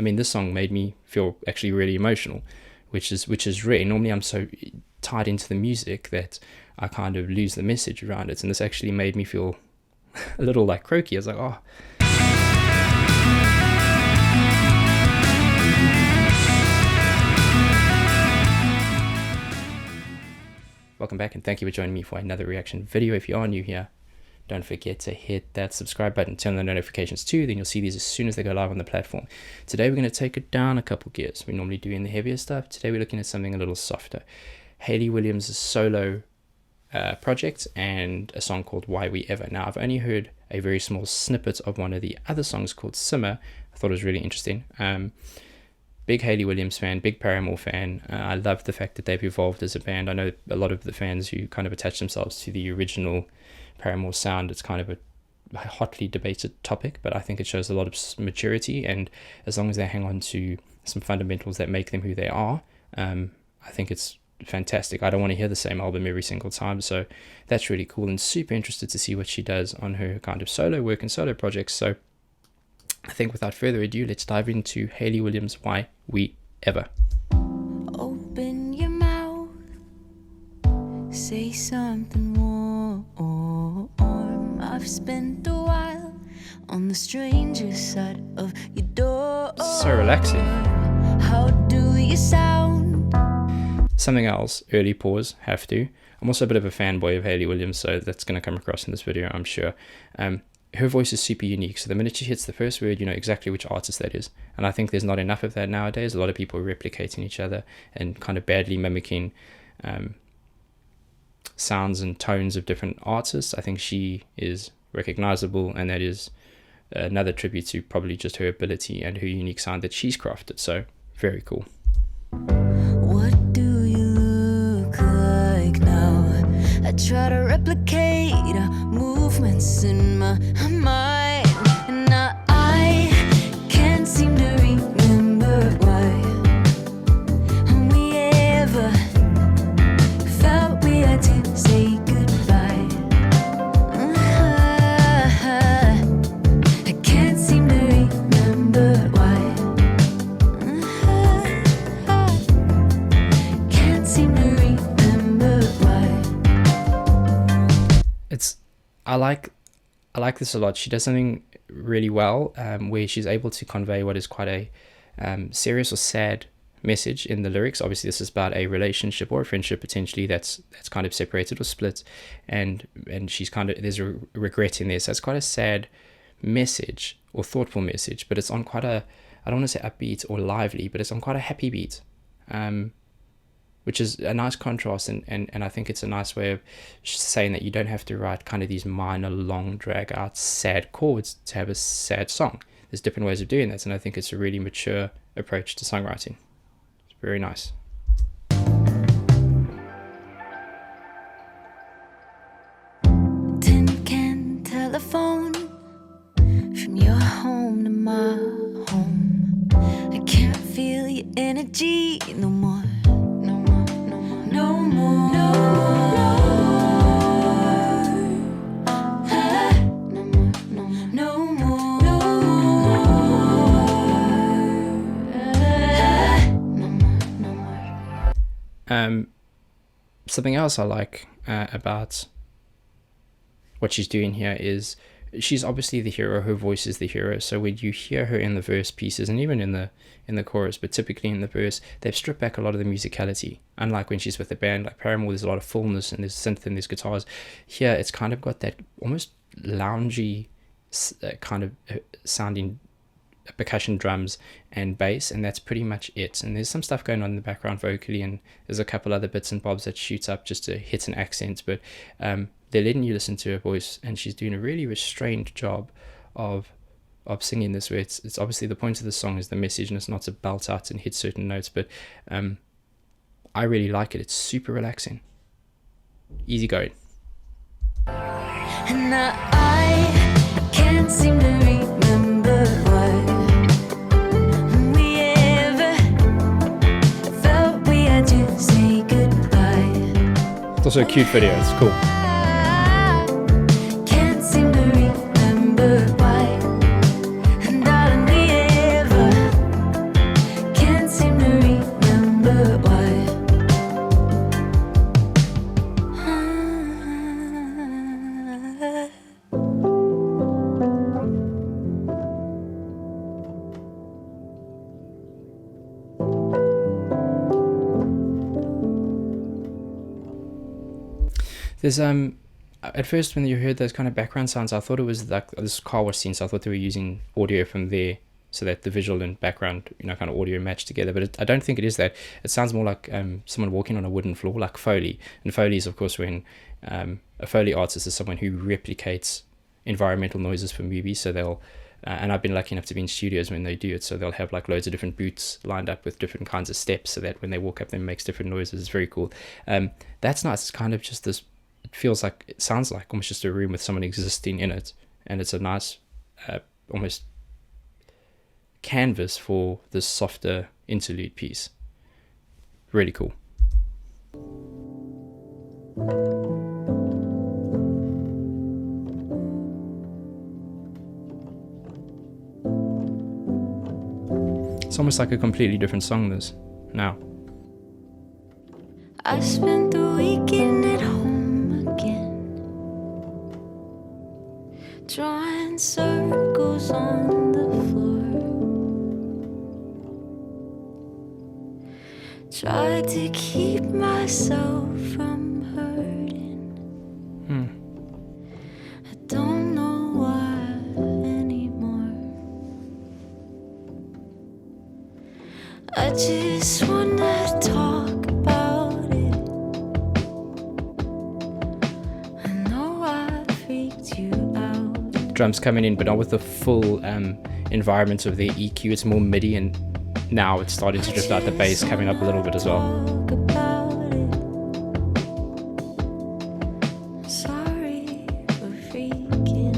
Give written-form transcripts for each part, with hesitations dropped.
I mean, this song made me feel actually really emotional, which is rare. Normally I'm so tied into the music that I kind of lose the message around it, and this actually made me feel a little like croaky. I was like, oh. Welcome back, and thank you for joining me for another reaction video. If you are new here, don't forget to hit that subscribe button, turn on the notifications too, then you'll see these as soon as they go live on the platform. Today we're going to take it down a couple gears. We normally do in the heavier stuff. Today we're looking at something a little softer. Hayley Williams' solo project and a song called Why We Ever. Now, I've only heard a very small snippet of one of the other songs called Simmer. I thought it was really interesting. Big Hayley Williams fan, big Paramore fan. I love the fact that they've evolved as a band. I know a lot of the fans who kind of attach themselves to the original Paramore sound. It's kind of a hotly debated topic, but I think it shows a lot of maturity, and as long as they hang on to some fundamentals that make them who they are, I think it's fantastic. I don't want to hear the same album every single time, so that's really cool, and super interested to see what she does on her kind of solo work and solo projects. So I think without further ado, let's dive into Hayley Williams' Why We Ever. Open your mouth, say something warm. I've spent a while on the stranger side of your door. So relaxing. How do you sound? Something else, early pause, have to. I'm also a bit of a fanboy of Hayley Williams, so that's going to come across in this video, I'm sure. Her voice is super unique, so the minute she hits the first word, you know exactly which artist that is. And I think there's not enough of that nowadays. A lot of people are replicating each other and kind of badly mimicking sounds and tones of different artists. I think she is recognizable, and that is another tribute to probably just her ability and her unique sound that she's crafted. So very cool. What do you look like now? I try to replicate movements in my mind, and I can't seem to remember why we ever felt we had to say goodbye. I can't seem to remember why. Can't seem to remember why. I like this a lot. She does something really well, where she's able to convey what is quite a serious or sad message in the lyrics. Obviously, this is about a relationship or a friendship potentially that's kind of separated or split, and she's kind of, there's a regret in there. So it's quite a sad message or thoughtful message, but it's on quite a, I don't want to say upbeat or lively, but it's on quite a happy beat. Which is a nice contrast, and I think it's a nice way of saying that you don't have to write kind of these minor, long, drag out, sad chords to have a sad song. There's different ways of doing that, and I think it's a really mature approach to songwriting. It's very nice. Tin can telephone from your home to my home. I can't feel your energy no more. No more. Something else I like about what she's doing here is she's obviously the hero. Her voice is the hero. So when you hear her in the verse pieces, and even in the chorus, but typically in the verse, they've stripped back a lot of the musicality. Unlike when she's with the band like Paramore, there's a lot of fullness, and there's synth and there's guitars. Here it's kind of got that almost loungy kind of sounding percussion, drums and bass, and that's pretty much it. And there's some stuff going on in the background vocally, and there's a couple other bits and bobs that shoots up just to hit an accent, but they're letting you listen to her voice, and she's doing a really restrained job of singing this, where it's obviously the point of the song is the message, and it's not to belt out and hit certain notes, but I really like it. It's super relaxing, easy going. And I can't seem to remember why we ever felt we had to say goodbye. It's also a cute video, it's cool. Can't seem to remember why, and darling, we ever There's at first when you heard those kind of background sounds, I thought it was like this car wash scene, so I thought they were using audio from there so that the visual and background, kind of audio match together. But I don't think it is that. It sounds more like someone walking on a wooden floor, like Foley. And Foley is, of course, when a Foley artist is someone who replicates environmental noises for movies. So they'll, and I've been lucky enough to be in studios when they do it, so they'll have like loads of different boots lined up with different kinds of steps so that when they walk up them, it makes different noises. It's very cool. That's nice. It's kind of just this, it sounds like almost just a room with someone existing in it, and it's a nice almost canvas for this softer interlude piece. Really cool. It's almost like a completely different song this now. I spent the weekend at home again, drawing circles on the floor. Tried to keep myself from hurting. I don't know why anymore. I just wanna talk about it. I know I freaked you out. Drums coming in, but not with the full environment of the EQ. It's more MIDI, and now it's starting to drift out, the bass coming up a little bit as well. Talk about it. Sorry for freaking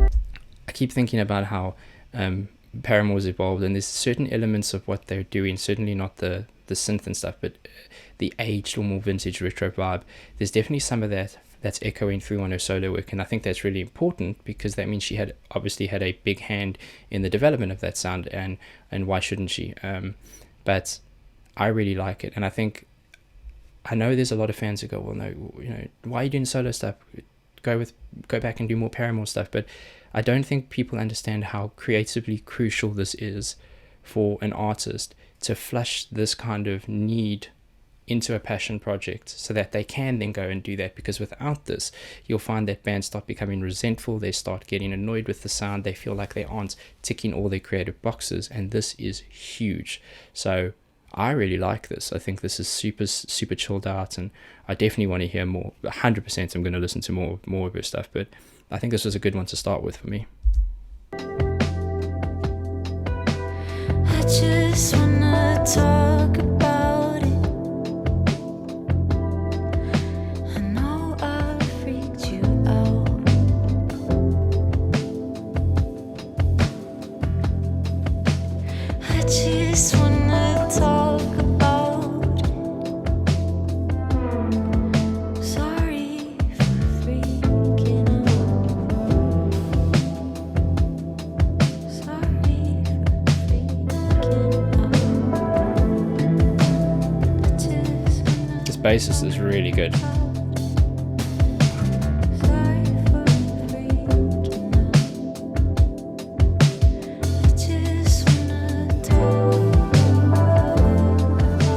out. I keep thinking about how Paramore's evolved, and there's certain elements of what they're doing, certainly not the synth and stuff, but the aged or more vintage retro vibe. There's definitely some of that that's echoing through on her solo work, and I think that's really important because that means she had obviously had a big hand in the development of that sound, and why shouldn't she? But I really like it, and I know there's a lot of fans who go, well, no, why are you doing solo stuff? Go back and do more Paramore stuff. But I don't think people understand how creatively crucial this is for an artist to flush this kind of need into a passion project so that they can then go and do that, because without this you'll find that bands start becoming resentful, they start getting annoyed with the sound, they feel like they aren't ticking all their creative boxes, and this is huge. So I really like this. I think this is super chilled out, and I definitely want to hear more. 100% I'm going to listen to more of her stuff, but I think this was a good one to start with for me. I just wanna talk about it. I know I freaked you out. I just wanna talk about it. Sorry for freaking out. Sorry for freaking out. I just wanna This bassist is really good. Sorry for freaking out. I just wanna talk.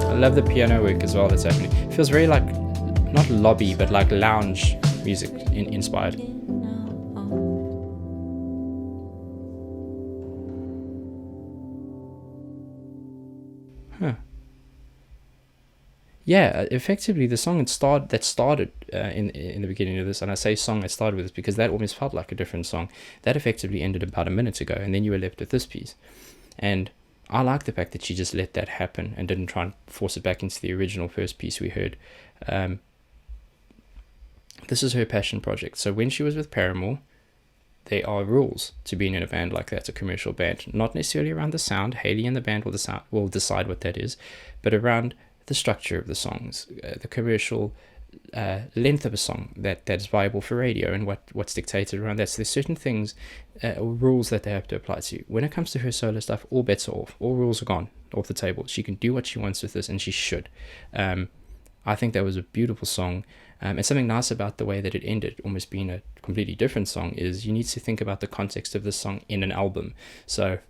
I love the piano work as well that's happening. It feels very like, not lobby, but like lounge music inspired. Huh. Yeah, effectively the song that started in the beginning of this, and I say song that started with this because that almost felt like a different song, that effectively ended about a minute ago, and then you were left with this piece. And I like the fact that she just let that happen and didn't try and force it back into the original first piece we heard. This is her passion project. So when she was with Paramore, there are rules to being in a band like that, a commercial band. Not necessarily around the sound. Hayley and the band will decide what that is, but around the structure of the songs, the commercial length of a song that is viable for radio, and what's dictated around that. So there's certain things or rules that they have to apply to. When it comes to her solo stuff, all bets are off. All rules are gone off the table. She can do what she wants with this, and she should. I think that was a beautiful song. And something nice about the way that it ended, almost being a completely different song, is you need to think about the context of the song in an album. So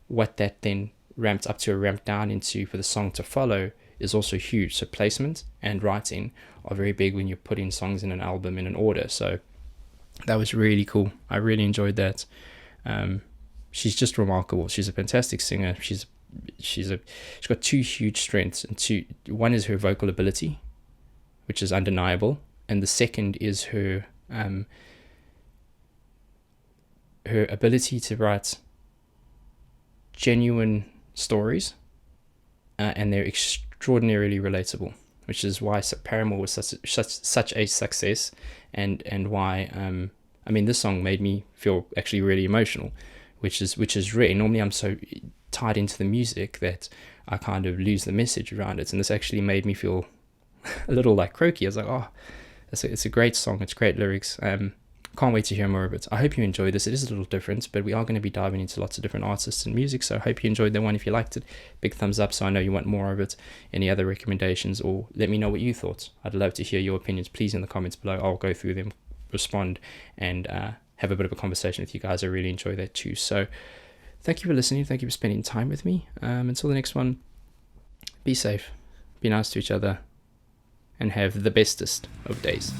what that then ramped up to or ramped down into for the song to follow is also huge. So placement and writing are very big when you're putting songs in an album in an order. So that was really cool. I really enjoyed that. She's just remarkable. She's a fantastic singer. She's got two huge strengths, and one is her vocal ability, which is undeniable, and the second is her ability to write genuine stories, and they're extraordinarily relatable, which is why Paramore was such a success, and why this song made me feel actually really emotional, which is rare. Normally I'm so tied into the music that I kind of lose the message around it, and this actually made me feel a little like croaky. I was like, oh, it's a great song, it's great lyrics. Can't wait to hear more of it. I hope you enjoyed this. It is a little different, but we are going to be diving into lots of different artists and music, so I hope you enjoyed that one. If you liked it, big thumbs up so I know you want more of it. Any other recommendations, or let me know what you thought. I'd love to hear your opinions, please, in the comments below. I'll go through them, respond, and have a bit of a conversation with you guys. I really enjoy that too. So thank you for listening. Thank you for spending time with me. Until the next one, be safe, be nice to each other, and have the bestest of days.